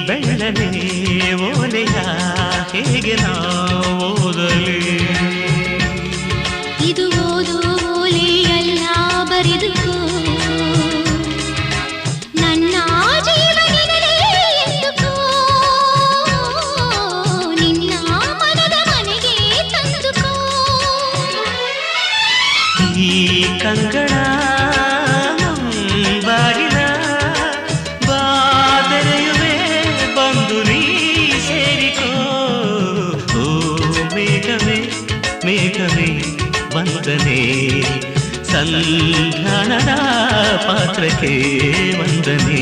ಬೆಳ್ಳನೆ ಓಲೆಯ ಹೇಗೆ ನಾ ಓದಲಿ ಇದು ಓದು ಓಲೆಯಲ್ಲ ಬರೆದುಕೋ ನನ್ನ ಜೀವನದಲ್ಲಿ ಎಂದುಕೋ ನಿನ್ನ ಮನದ ಮನೆಗೆ ತಂದುಕೋ ಈ ಕಂಗಳ ಬಾಗಿಲ ಬಾದರೆಯುವೆ ಬಂದು ನೀ ಸೇರಿಕೋ ಓ ಮೇಘವೇ ಮೇಘವೇ ವಂದನೆ ಸಂಧಾನದ ಪಾತ್ರಕ್ಕೆ ವಂದನೆ